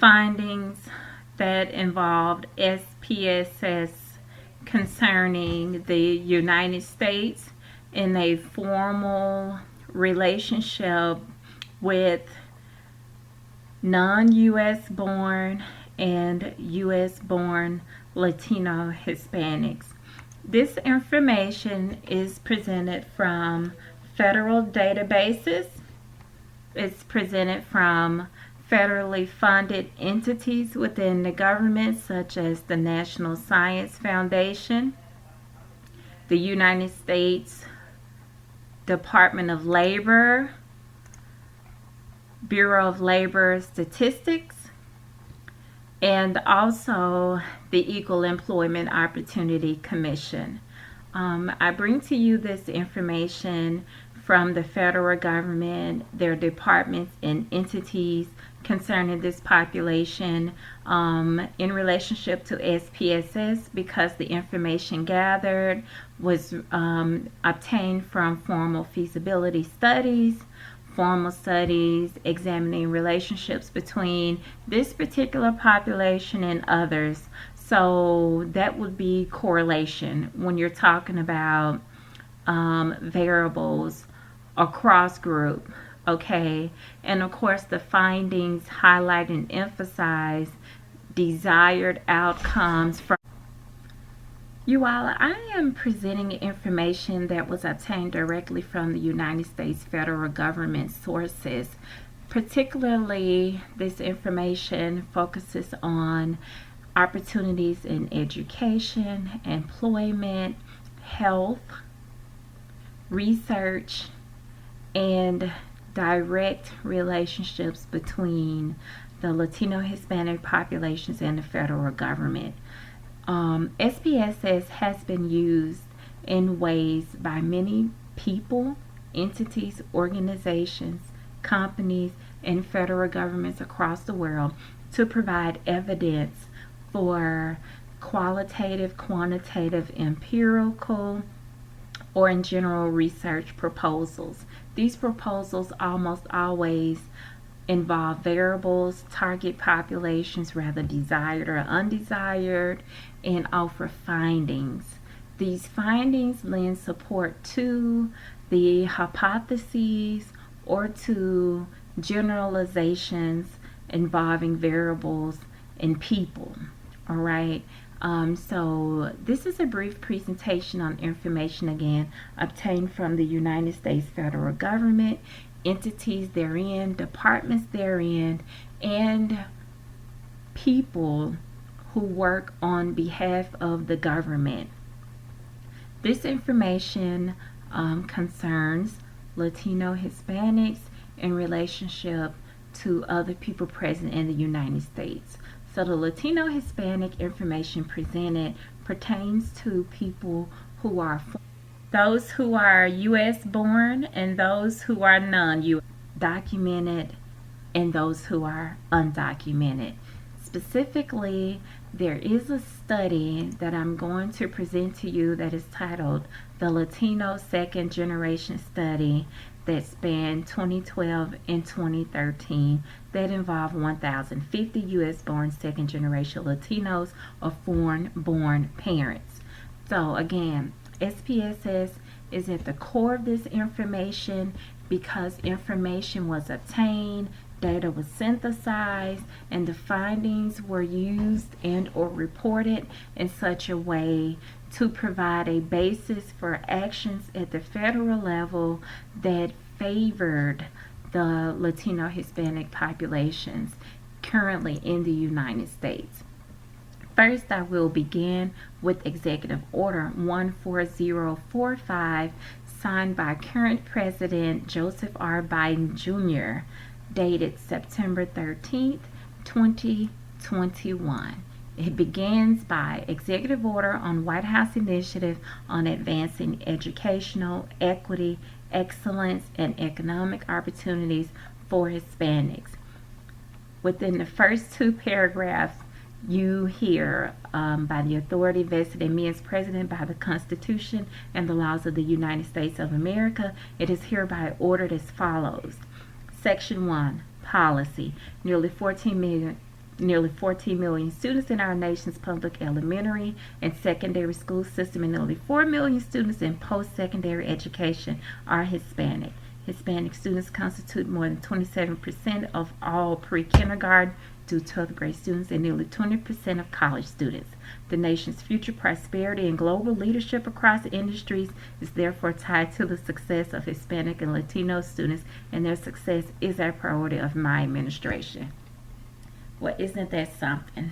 findings that involved SPSS concerning the United States in a formal relationship with non-U.S. born and U.S. born Latino Hispanics. This information is presented from federal databases. It's presented from federally funded entities within the government, such as the National Science Foundation, the United States Department of Labor, Bureau of Labor Statistics, and also the Equal Employment Opportunity Commission. I bring to you this information from the federal government, their departments and entities concerning this population in relationship to SPSS, because the information gathered was obtained from formal feasibility studies, formal studies examining relationships between this particular population and others. So that would be correlation when you're talking about variables across group. Okay, and of course the findings highlight and emphasize desired outcomes from you all. I am presenting information that was obtained directly from the United States federal government sources. Particularly, this information focuses on opportunities in education, employment, health, research, and direct relationships between the Latino Hispanic populations and the federal government. SPSS has been used in ways by many people, entities, organizations, companies, and federal governments across the world to provide evidence for qualitative, quantitative, empirical, or in general research proposals. These proposals almost always involve variables, target populations, rather desired or undesired, and offer findings. These findings lend support to the hypotheses or to generalizations involving variables and people. All right. So this is a brief presentation on information, again, obtained from the United States federal government, entities therein, departments therein, and people who work on behalf of the government. This information concerns Latino Hispanics in relationship to other people present in the United States. So the Latino Hispanic information presented pertains to people who are those who are U.S. born and those who are non-U.S. documented and those who are undocumented. Specifically, there is a study that I'm going to present to you that is titled the Latino Second Generation Study that spanned 2012 and 2013 that involved 1,050 U.S. born second generation Latinos of foreign born parents. So again, SPSS is at the core of this information because information was obtained, data was synthesized, and the findings were used and or reported in such a way to provide a basis for actions at the federal level that favored the Latino Hispanic populations currently in the United States. First, I will begin with Executive Order 14045, signed by current President Joseph R. Biden Jr., dated September 13th, 2021. It begins by Executive Order on White House Initiative on Advancing Educational Equity, Excellence, and Economic Opportunities for Hispanics. Within the first two paragraphs, you hear by the authority vested in me as President by the Constitution and the laws of the United States of America, it is hereby ordered as follows. Section 1, Policy. Nearly 14 million nearly 14 million students in our nation's public elementary and secondary school system, and nearly 4 million students in post-secondary education are Hispanic. Hispanic students constitute more than 27% of all pre-kindergarten through 12th grade students and nearly 20% of college students. The nation's future prosperity and global leadership across industries is therefore tied to the success of Hispanic and Latino students, and their success is a priority of my administration. Well, isn't that something?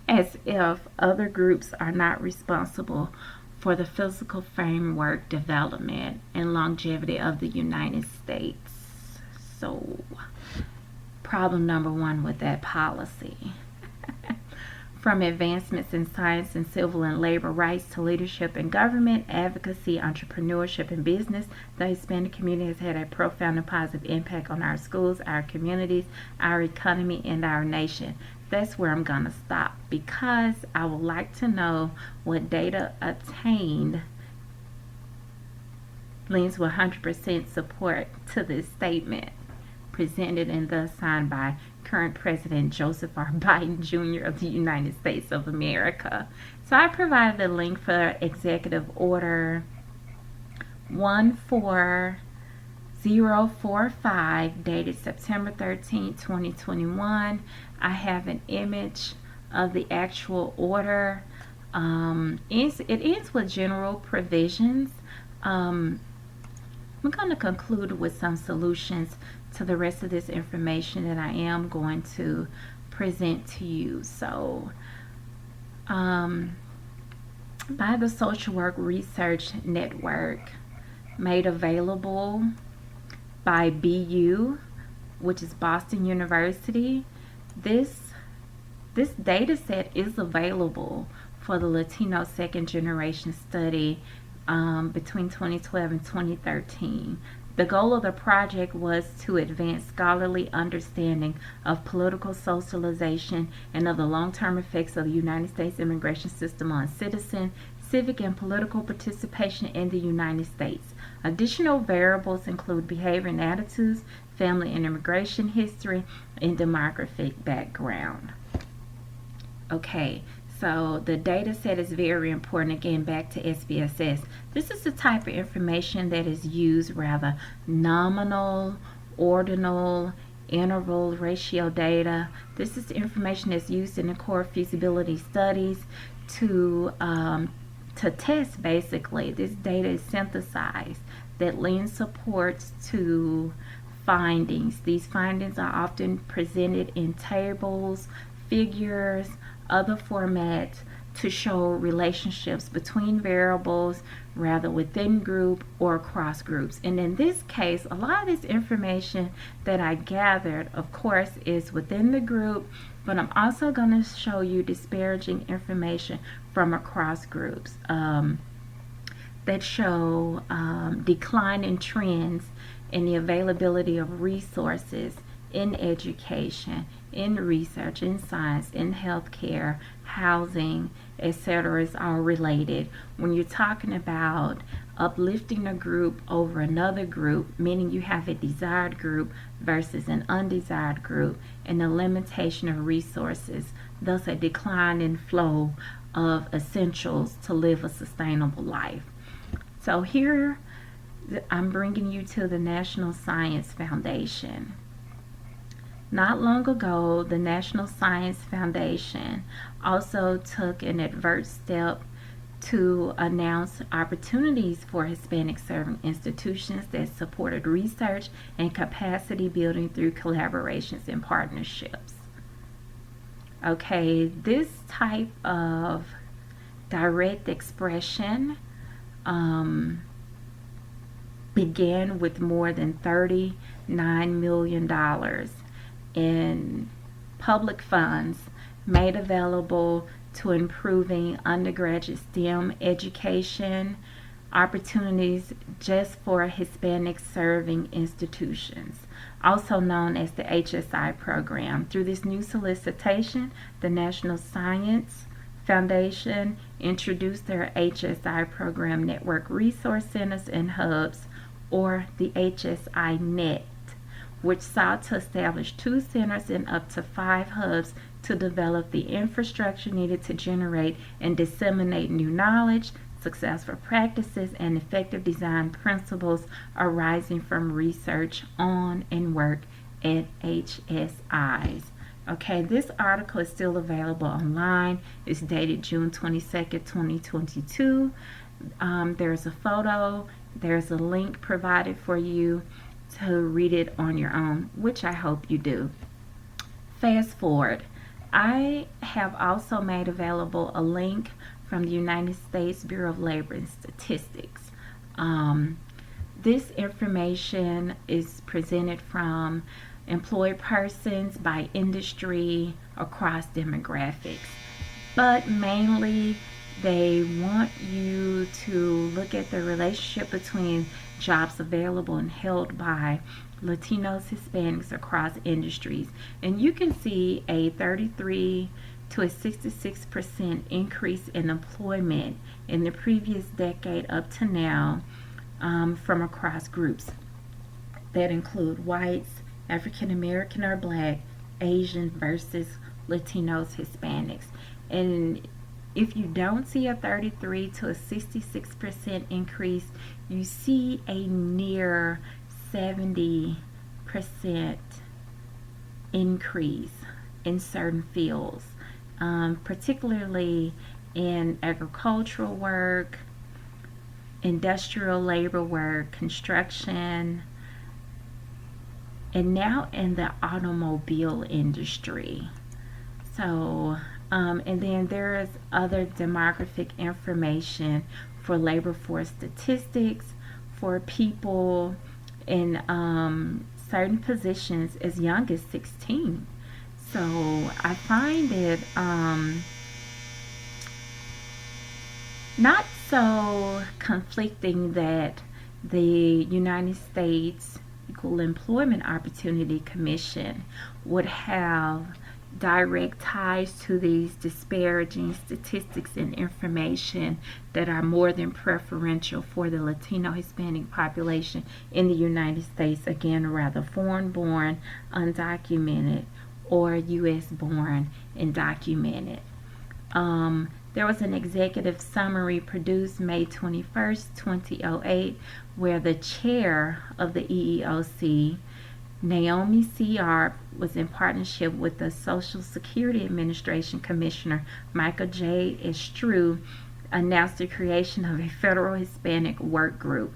As if other groups are not responsible for the physical framework, development, and longevity of the United States. So, problem number one with that policy. From advancements in science and civil and labor rights to leadership in government, advocacy, entrepreneurship, and business, the Hispanic community has had a profound and positive impact on our schools, our communities, our economy, and our nation. That's where I'm going to stop, because I would like to know what data obtained leans 100% support to this statement presented and thus signed by current President Joseph R. Biden Jr. of the United States of America. So I provided a link for Executive Order 14045 dated September 13, 2021. I have an image of the actual order. It ends with general provisions. I'm going to conclude with some solutions to the rest of this information that I am going to present to you. So, by the Social Work Research Network, made available by BU, which is Boston University, this data set is available for the Latino Second Generation Study between 2012 and 2013. The goal of the project was to advance scholarly understanding of political socialization and of the long-term effects of the United States immigration system on citizen, civic, and political participation in the United States. Additional variables include behavior and attitudes, family and immigration history, and demographic background. Okay. So the data set is very important. Again, back to SPSS. This is the type of information that is used rather nominal, ordinal, interval, ratio data. This is the information that's used in the core feasibility studies to test, basically. This data is synthesized that lends support to findings. These findings are often presented in tables, figures, other formats to show relationships between variables, rather within group or across groups. And in this case, a lot of this information that I gathered, of course, is within the group, but I'm also going to show you disparaging information from across groups that show declining trends in the availability of resources in education, in research, in science, in healthcare, housing, etc. is all related. When you're talking about uplifting a group over another group, meaning you have a desired group versus an undesired group, and the limitation of resources, thus a decline in flow of essentials to live a sustainable life. So here I'm bringing you to the National Science Foundation. Not long ago, the National Science Foundation also took an adverse step to announce opportunities for Hispanic serving institutions that supported research and capacity building through collaborations and partnerships. Okay, this type of direct expression began with more than $39 million in public funds made available to improving undergraduate STEM education opportunities just for Hispanic serving institutions, also known as the HSI program. Through this new solicitation, the National Science Foundation introduced their HSI program network resource centers and hubs, or the HSI Net, which sought to establish 2 centers and up to 5 hubs to develop the infrastructure needed to generate and disseminate new knowledge, successful practices, and effective design principles arising from research on and work at HSIs. Okay, this article is still available online. It's dated June 22nd, 2022. There's a photo, there's a link provided for you to read it on your own, which I hope you do. Fast forward. I have also made available a link from the United States Bureau of Labor and Statistics. This information is presented from employed persons by industry across demographics, but mainly they want you to look at the relationship between jobs available and held by Latinos, Hispanics across industries. And you can see a 33 to a 66% increase in employment in the previous decade up to now from across groups that include whites, African American or Black, Asian versus Latinos, Hispanics. And if you don't see a 33 to a 66% increase, you see a near 70% increase in certain fields, particularly in agricultural work, industrial labor work, construction, and now in the automobile industry. So, and then there is other demographic information for labor force statistics for people in certain positions as young as 16. So I find it not so conflicting that the United States Equal Employment Opportunity Commission would have direct ties to these disparaging statistics and information that are more than preferential for the Latino Hispanic population in the United States, again, rather foreign born, undocumented, or U.S. born and documented. There was an executive summary produced May 21st, 2008, where the chair of the EEOC, Naomi C. Arp, was in partnership with the Social Security Administration Commissioner Michael J. Estrue, announced the creation of a federal Hispanic work group.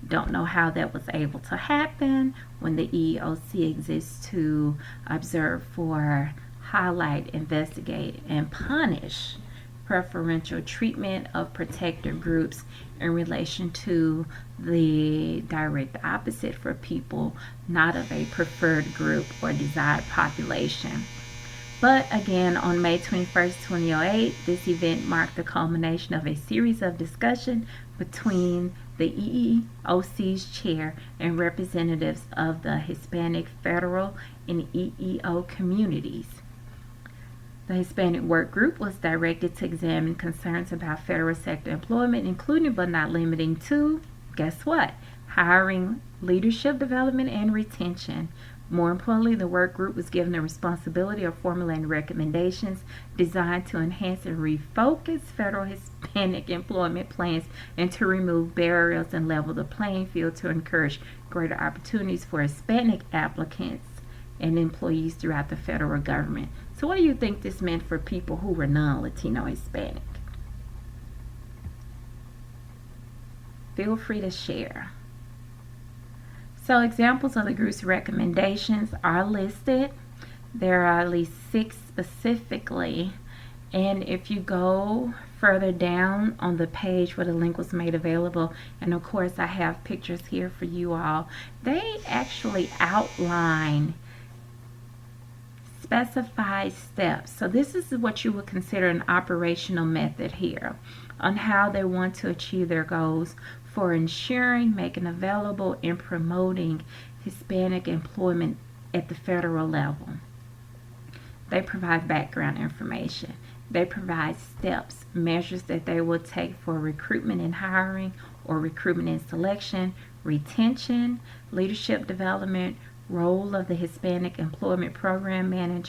Don't know how that was able to happen when the EEOC exists to observe, for, highlight, investigate, and punish preferential treatment of protected groups in relation to the direct opposite for people not of a preferred group or desired population. But again, on May 21st, 2008, this event marked the culmination of a series of discussion between the EEOC's chair and representatives of the Hispanic federal and EEO communities. The Hispanic Work Group was directed to examine concerns about federal sector employment, including but not limiting to, guess what? Hiring, leadership development, and retention. More importantly, the work group was given the responsibility of formulating recommendations designed to enhance and refocus federal Hispanic employment plans and to remove barriers and level the playing field to encourage greater opportunities for Hispanic applicants and employees throughout the federal government. So what do you think this meant for people who were non-Latino Hispanic? Feel free to share. So examples of the group's recommendations are listed. There are at least 6 specifically. And if you go further down on the page where the link was made available, and of course I have pictures here for you all, they actually outline specified steps. So this is what you would consider an operational method here on how they want to achieve their goals for ensuring, making available, and promoting Hispanic employment at the federal level. They provide background information. They provide steps, measures that they will take for recruitment and hiring, or recruitment and selection, retention, leadership development, role of the Hispanic Employment Program Manager,